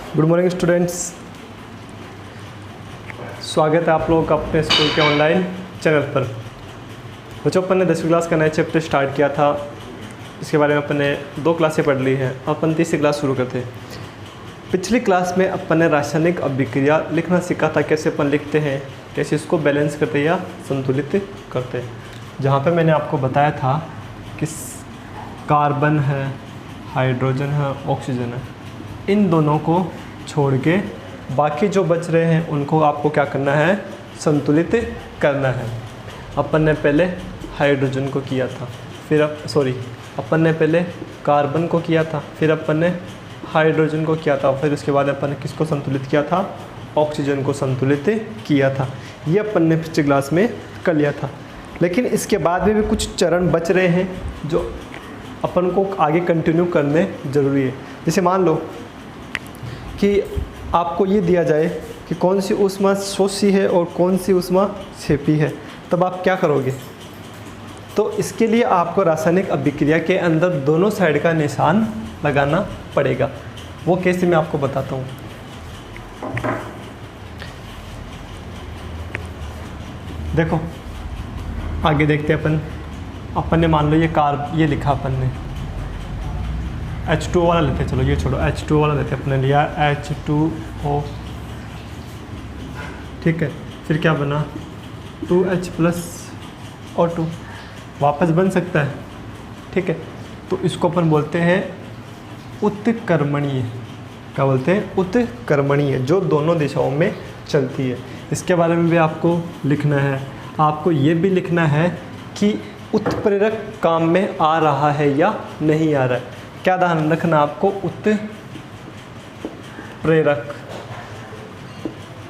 Good morning students, स्वागत है आप लोगों का अपने स्कूल के ऑनलाइन चैनल पर। बच्चों, अपन ने 10वीं क्लास का नया चैप्टर स्टार्ट किया था। इसके बारे में अपन ने 2 क्लासें पढ़ ली हैं। अपन तीसरी क्लास शुरू करते हैं। पिछली क्लास में अपन ने रासायनिक अभिक्रिया लिखना सीखा था, कैसे अपन लिखते हैं, कैसे इसको बैलेंस करते हैं या संतुलित करते हैं। जहाँ पर मैंने आपको बताया था कि कार्बन है, हाइड्रोजन है, ऑक्सीजन है, इन दोनों को छोड़ के बाकी जो बच रहे हैं उनको आपको क्या करना है, संतुलित करना है। अपन ने पहले हाइड्रोजन को किया था, फिर अपन ने पहले कार्बन को किया था, फिर अपन ने हाइड्रोजन को किया था, फिर उसके बाद अपन ने किसको संतुलित किया था, ऑक्सीजन को संतुलित किया था। ये अपन ने पिछली क्लास में कर लिया था। लेकिन इसके बाद में भी कुछ चरण बच रहे हैं जो अपन को आगे कंटिन्यू करने ज़रूरी है। जैसे मान लो कि आपको ये दिया जाए कि कौन सी ऊष्मा शोषी है और कौन सी ऊष्मा क्षेपी है, तब आप क्या करोगे? तो इसके लिए आपको रासायनिक अभिक्रिया के अंदर दोनों साइड का निशान लगाना पड़ेगा। वो कैसे, मैं आपको बताता हूँ। देखो आगे देखते हैं। अपन ने मान लो ये लिखा अपन ने H2O वाला लेते हैं। चलो ये छोड़ो, H2O वाला लेते हैं। अपने लिया H2O, ठीक है। फिर क्या बना, 2H+O2 वापस बन सकता है, ठीक है। तो इसको अपन बोलते हैं उत्कर्मणीय। क्या बोलते हैं? उत्कर्मणीय, जो दोनों दिशाओं में चलती है। इसके बारे में भी आपको लिखना है। आपको ये भी लिखना है कि उत्प्रेरक काम में आ रहा है या नहीं आ रहा है। क्या ध्यान रखना आपको, उत्प्रेरक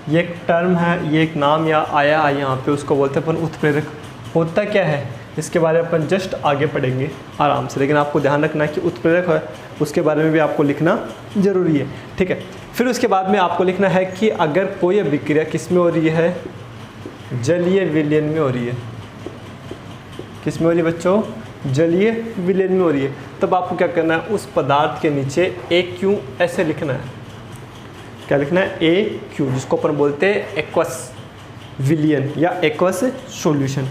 ये एक टर्म है, ये एक नाम या आया है यहाँ पे, उसको बोलते हैं अपन उत्प्रेरक। होता क्या है इसके बारे में अपन जस्ट आगे पढ़ेंगे आराम से, लेकिन आपको ध्यान रखना है कि उत्प्रेरक है, उसके बारे में भी आपको लिखना ज़रूरी है, ठीक है। फिर उसके बाद में आपको लिखना है कि अगर कोई अभिक्रिया किस में हो रही है, जलीय विलयन में हो रही है। किस में हो रही है बच्चों? जलीय विलयन में हो रही है। तब आपको क्या करना है, उस पदार्थ के नीचे AQ ऐसे लिखना है। क्या लिखना है? AQ, जिसको अपन बोलते हैं एक्वस विलयन या एक्वस सॉल्यूशन,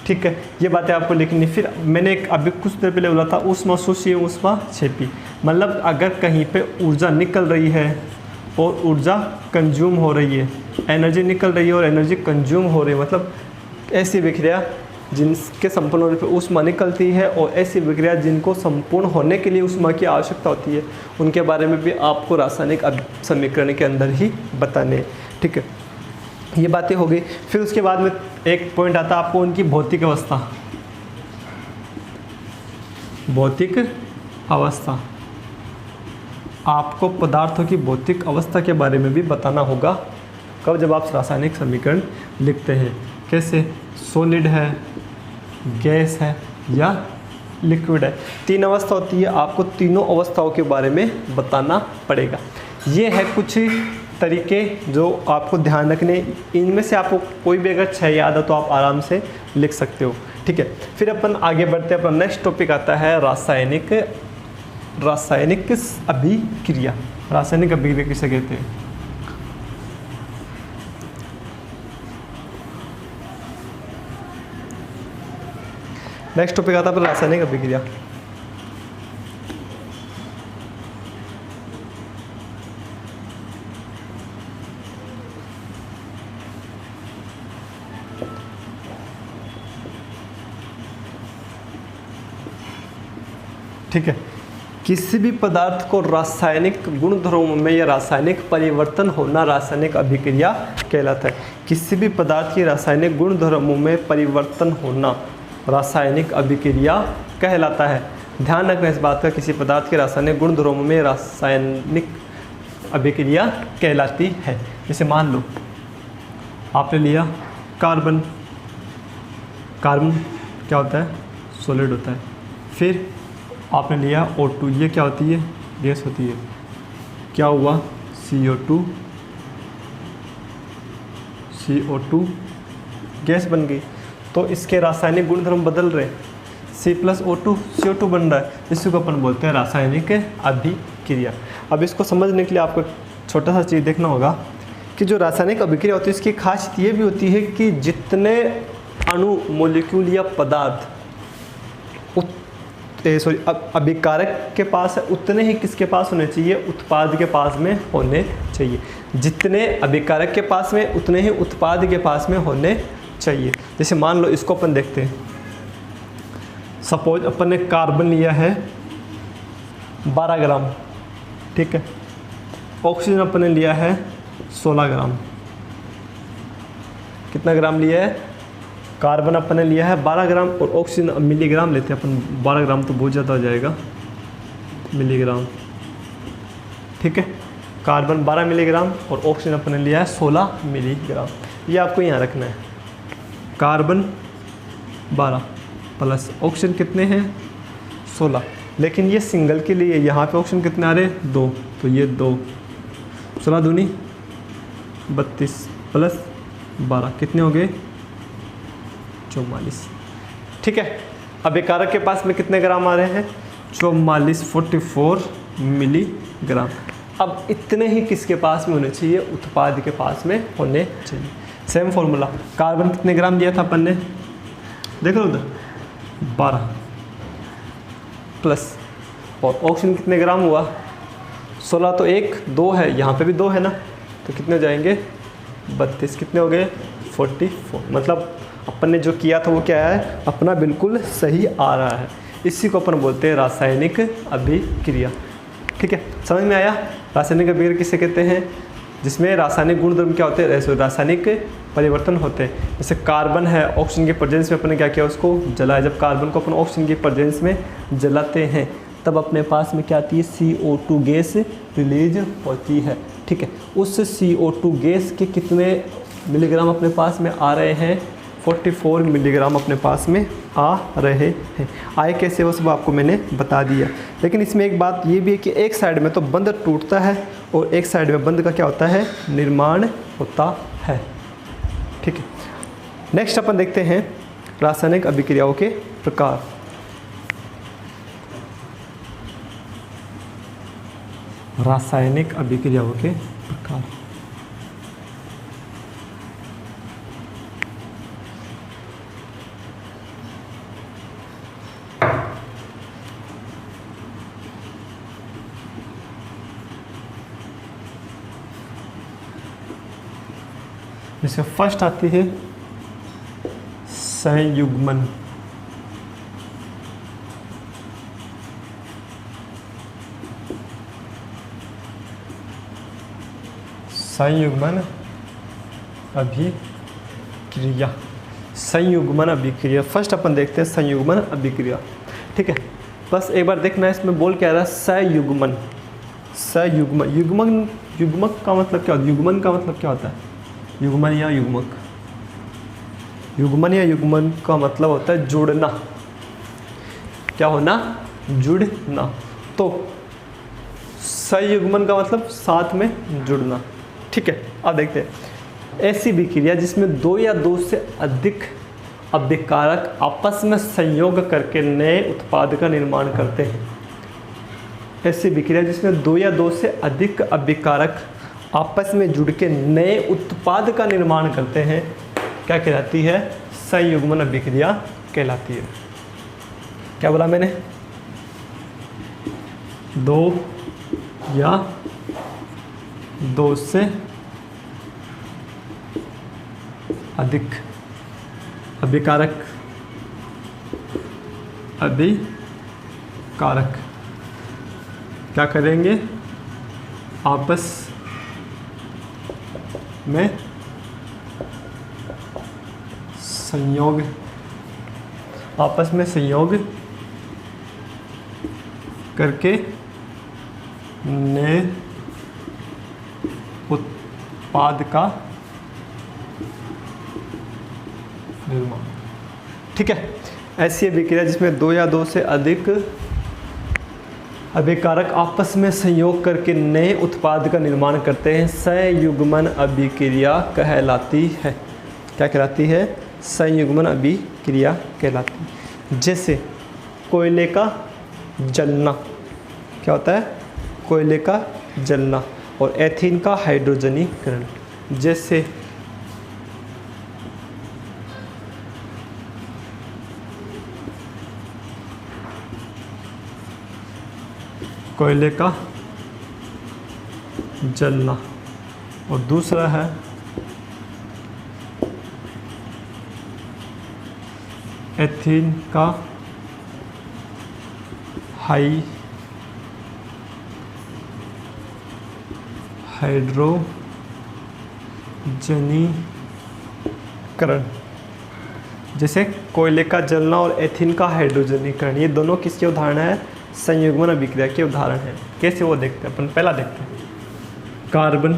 ठीक है। ये बातें आपको लिखनी। फिर मैंने अभी कुछ देर पहले बोला था ऊष्मा शोषी, ऊष्मा क्षेपी। मतलब अगर कहीं पे ऊर्जा निकल रही है और ऊर्जा कंज्यूम हो रही है, एनर्जी निकल रही है और एनर्जी कंज्यूम हो रही है, मतलब ऐसी विक्रिया जिनके संपूर्ण होने पर ऊष्मा निकलती है और ऐसी विक्रिया जिनको संपूर्ण होने के लिए ऊष्मा की आवश्यकता होती है, उनके बारे में भी आपको रासायनिक समीकरण के अंदर ही बताने हैं, ठीक है। ये बातें हो गई। फिर उसके बाद में एक पॉइंट आता है आपको उनकी भौतिक अवस्था। भौतिक अवस्था, आपको पदार्थों की भौतिक अवस्था के बारे में भी बताना होगा। कब? जब आप रासायनिक समीकरण लिखते हैं। कैसे? सॉलिड है, गैस है या लिक्विड है। 3 अवस्था होती है, आपको तीनों अवस्थाओं के बारे में बताना पड़ेगा। ये है कुछ तरीके जो आपको ध्यान रखने। इनमें से आपको कोई भी अगर 6 याद है तो आप आराम से लिख सकते हो, ठीक है। फिर अपन आगे बढ़ते हैं। अपना नेक्स्ट टॉपिक आता है रासायनिक अभिक्रिया। रासायनिक अभिक्रिया किसे कहते हैं? नेक्स्ट टॉपिक आता है रासायनिक अभिक्रिया। ठीक है। किसी भी पदार्थ को रासायनिक गुणधर्मों में या रासायनिक परिवर्तन होना रासायनिक अभिक्रिया कहलाता है। किसी भी पदार्थ की रासायनिक गुणधर्मों में परिवर्तन होना रासायनिक अभिक्रिया कहलाता है। ध्यान रखना इस बात का, किसी पदार्थ के रासायनिक गुणधर्मों में रासायनिक अभिक्रिया कहलाती है। जैसे मान लो आपने लिया कार्बन। कार्बन क्या होता है? सॉलिड होता है। फिर आपने लिया O2, ये क्या होती है? गैस होती है। क्या हुआ? CO2 गैस बन गई। तो इसके रासायनिक गुणधर्म बदल रहे हैं। C+O2 CO2 बन रहा है, इसी को अपन बोलते हैं रासायनिक अभिक्रिया। अब इसको समझने के लिए आपको छोटा सा चीज़ देखना होगा कि जो रासायनिक अभिक्रिया होती है इसकी खासियत ये भी होती है कि जितने अणु मॉलिक्यूल या पदार्थ अभिकारक के पास है उतने ही किसके पास होने चाहिए, उत्पाद के पास में होने चाहिए। जितने अभिकारक के पास में उतने ही उत्पाद के पास में होने चाहिए। जैसे मान लो इसको अपन देखते हैं, सपोज अपन ने कार्बन लिया है 12 ग्राम, ठीक है, ऑक्सीजन अपन ने लिया है 16 ग्राम। कितना ग्राम लिया है, कार्बन अपन ने लिया है 12 ग्राम और ऑक्सीजन मिलीग्राम लेते हैं अपन, 12 ग्राम तो बहुत ज़्यादा हो जाएगा, मिलीग्राम, ठीक है। कार्बन 12 मिलीग्राम और ऑक्सीजन अपन ने लिया है 16 मिलीग्राम। ये आपको यहाँ रखना है, कार्बन 12 प्लस ऑक्सीजन कितने हैं 16, लेकिन ये सिंगल के लिए यहाँ पे ऑक्सीजन कितने आ रहे हैं 2, तो ये 2, 16 दूनी 32 प्लस 12 कितने हो गए 44, ठीक है। अभिकारक के पास में कितने ग्राम आ रहे हैं 44, 44 मिलीग्राम। अब इतने ही किसके पास में होने चाहिए, उत्पाद के पास में होने चाहिए। सेम फॉर्मूला, कार्बन कितने ग्राम दिया था अपन ने, देख लो उधर 12 प्लस, और ऑक्सीजन कितने ग्राम हुआ 16, तो 1 2 है, यहाँ पे भी 2 है ना, तो कितने हो जाएंगे 32, कितने हो गए 44। मतलब अपन ने जो किया था वो क्या है, अपना बिल्कुल सही आ रहा है। इसी को अपन बोलते हैं रासायनिक अभिक्रिया, ठीक है। समझ में आया, रासायनिक अभिक्रिया किसे कहते हैं, जिसमें रासायनिक गुणधर्म क्या होते हैं, रासायनिक परिवर्तन होते हैं। जैसे कार्बन है, ऑक्सीजन के प्रेजेंस में अपन ने क्या किया, उसको जलाया। जब कार्बन को अपन ऑक्सीजन के प्रेजेंस में जलाते हैं तब अपने पास में क्या आती है, CO2 गैस रिलीज होती है, ठीक है। उस CO2 गैस के कितने मिलीग्राम अपने पास में आ रहे हैं, 44 मिलीग्राम अपने पास में आ रहे हैं। आए कैसे वो सब आपको मैंने बता दिया। लेकिन इसमें एक बात ये भी है कि एक साइड में तो बंध टूटता है और एक साइड में बंध का क्या होता है, निर्माण होता है, ठीक है। नेक्स्ट अपन देखते हैं रासायनिक अभिक्रियाओं के प्रकार। रासायनिक अभिक्रियाओं के प्रकार, जैसे फर्स्ट आती है संयुग्मन। संयुग्मन अभिक्रिया, संयुग्मन अभिक्रिया फर्स्ट अपन देखते हैं संयुग्मन अभिक्रिया, ठीक है। बस एक बार देखना है इसमें बोल क्या रहा है, संयुग्मन। संयुग्मन, युग्मन, युग्मक का मतलब क्या होता है, युग्मन का मतलब क्या होता है, युग्मन या युग्मक, युग्मन या युग्मन का मतलब होता है जुड़ना, क्या होना, जुड़ना। तो संयुग्मन का मतलब साथ में जुड़ना, ठीक है। अब देखते हैं ऐसी विक्रिया जिसमें 2 या 2 से अधिक अभिकारक आपस में संयोग करके नए उत्पाद का निर्माण करते हैं। ऐसी विक्रिया जिसमें 2 या 2 से अधिक अभिकारक आपस में जुड़ के नए उत्पाद का निर्माण करते हैं, क्या कहलाती है, संयुग्मन अभिक्रिया कहलाती है। क्या बोला मैंने, 2 या 2 से अधिक अभिकारक क्या करेंगे, आपस में संयोग, आपस में संयोग करके नए उत्पाद का निर्माण, ठीक है। ऐसी अभिक्रिया जिसमें 2 या 2 से अधिक अभिकारक आपस में संयोग करके नए उत्पाद का निर्माण करते हैं, संयुग्मन अभिक्रिया कहलाती है। क्या कहलाती है, संयुग्मन अभिक्रिया कहलाती है। जैसे कोयले का जलना, क्या होता है, कोयले का जलना, और एथीन का हाइड्रोजनीकरण। जैसे कोयले का जलना और दूसरा है एथीन का हाइड्रोजनीकरण। जैसे कोयले का जलना और एथीन का हाइड्रोजनीकरण, ये दोनों किसके उदाहरण है? संयुग्मन अभिक्रिया के उदाहरण हैं। कैसे वो देखते हैं अपन, पहला देखते हैं। कार्बन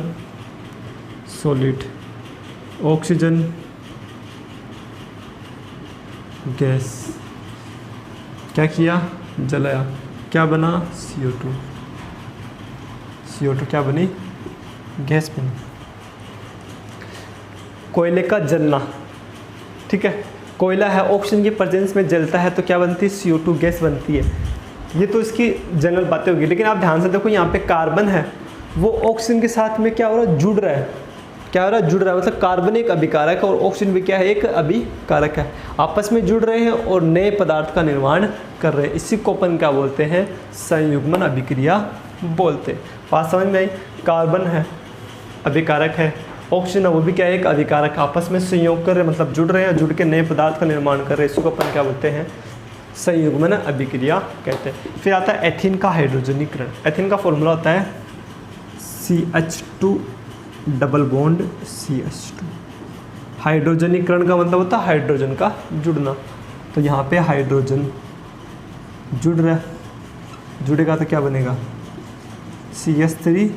सॉलिड, ऑक्सीजन गैस, क्या किया? जलाया, क्या बना? CO2। CO2 क्या बनी? गैस बनी। कोयले का जलना, ठीक है, कोयला है, ऑक्सीजन की प्रेजेंस में जलता है तो क्या बनती है? CO2 गैस बनती है। ये तो इसकी जनरल बातें होगी, लेकिन आप ध्यान से देखो यहाँ पे कार्बन है, वो ऑक्सीजन के साथ में क्या हो रहा है? जुड़ रहा है। क्या हो रहा है? जुड़ रहा है, मतलब कार्बन एक अभिकारक है और ऑक्सीजन भी क्या है? एक अभिकारक है। आपस में जुड़ रहे हैं और नए पदार्थ का निर्माण कर रहे हैं। इसी को अपन क्या बोलते हैं? संयुग्मन अभिक्रिया बोलते हैं। बात समझ में आई? कार्बन है, अभिकारक है, ऑक्सीजन है, वो भी क्या है? एक अभिकारक, आपस में संयोग कर रहे, मतलब जुड़ रहे हैं, जुड़ के नए पदार्थ का निर्माण कर रहे हैं। इसी को अपन क्या बोलते हैं? संयुग्मन अभिक्रिया कहते हैं। फिर आता है एथीन का हाइड्रोजनीकरण। एथीन का फॉर्मूला होता है CH2 डबल बॉन्ड CH2। हाइड्रोजनीकरण का मतलब होता है हाइड्रोजन का जुड़ना। तो यहाँ पे हाइड्रोजन जुड़ रहा है, जुड़ेगा तो क्या बनेगा? CH3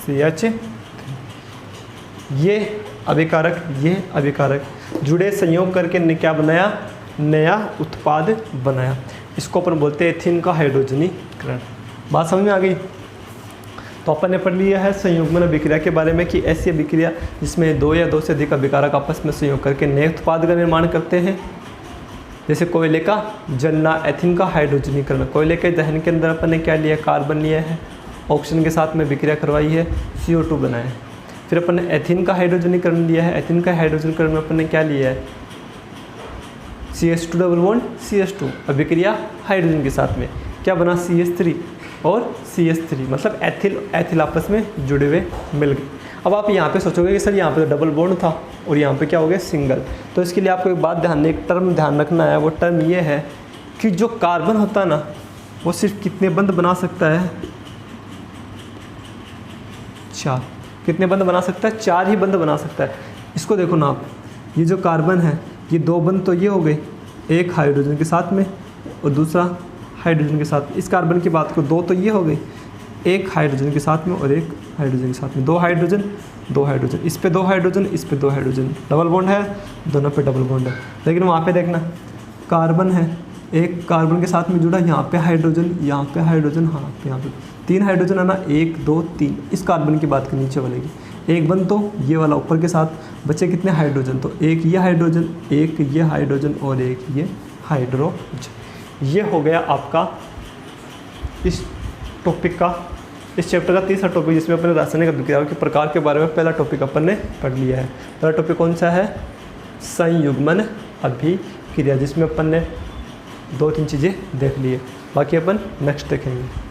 CH3। ये अभिकारक, ये अभिकारक जुड़े, संयोग करके ने क्या बनाया? नया उत्पाद बनाया। इसको अपन बोलते हैं एथीन का हाइड्रोजनीकरण। बात समझ में आ गई? तो अपन ने पढ़ लिया है संयुग्मन अभिक्रिया के बारे में कि ऐसी अभिक्रिया जिसमें दो या दो से अधिक अभिकारक आपस में संयोग करके नए उत्पाद का निर्माण करते हैं। जैसे कोयले का जलना, एथीन का हाइड्रोजनीकरण। कोयले के दहन के अंदर अपन ने क्या लिया? कार्बन लिया है, ऑक्सीजन के साथ में अभिक्रिया करवाई है, CO2 बनाया है। फिर अपन ने एथीन का हाइड्रोजनीकरण लिया है। एथीन का हाइड्रोजनीकरण में अपन ने क्या लिया है? CH2 डबल बॉन्ड CH2, अभिक्रिया हाइड्रोजन के साथ में क्या बना? CH3 और CH3, मतलब एथिल आपस में जुड़े हुए मिल गए। अब आप यहाँ पे सोचोगे कि सर यहाँ पे तो डबल बॉन्ड था और यहाँ पे क्या हो गया? सिंगल। तो इसके लिए आपको एक बात एक टर्म ध्यान रखना है। वो टर्म ये है कि जो कार्बन होता है ना, वो सिर्फ कितने बंध बना सकता है? 4। कितने बंध बना सकता है? 4 ही बंध बना सकता है। इसको देखो ना आप, ये जो कार्बन है, ये 2 बंध तो ये हो गए, एक हाइड्रोजन के साथ में और दूसरा हाइड्रोजन के साथ। इस कार्बन की बात करो, 2 तो ये हो गई, एक हाइड्रोजन के साथ में और एक हाइड्रोजन के साथ में, 2 हाइड्रोजन 2 हाइड्रोजन, इस पे 2 हाइड्रोजन, इस पे 2 हाइड्रोजन, डबल बॉन्ड है, दोनों पे डबल बॉन्ड है। लेकिन वहाँ पे देखना, कार्बन है, एक कार्बन के साथ में जुड़ा, यहाँ पे हाइड्रोजन, यहाँ पे हाइड्रोजन, हाँ यहाँ पे 3 हाइड्रोजन है ना, 1 2 3। इस कार्बन की बात करनी नीचे बनेगी, एक बन तो ये वाला ऊपर के साथ बचे कितने हाइड्रोजन? तो एक ये हाइड्रोजन, एक ये हाइड्रोजन और एक ये हाइड्रोजन। ये हो गया आपका इस टॉपिक का, इस चैप्टर का तीसरा टॉपिक, जिसमें अपने रासायनिक अभिक्रियाओं के प्रकार के बारे में पहला टॉपिक अपन ने पढ़ लिया है। पहला टॉपिक कौन सा है? संयुग्मन अभिक्रिया, जिसमें अपन ने 2-3 चीज़ें देख ली है, बाकी अपन नेक्स्ट देखेंगे।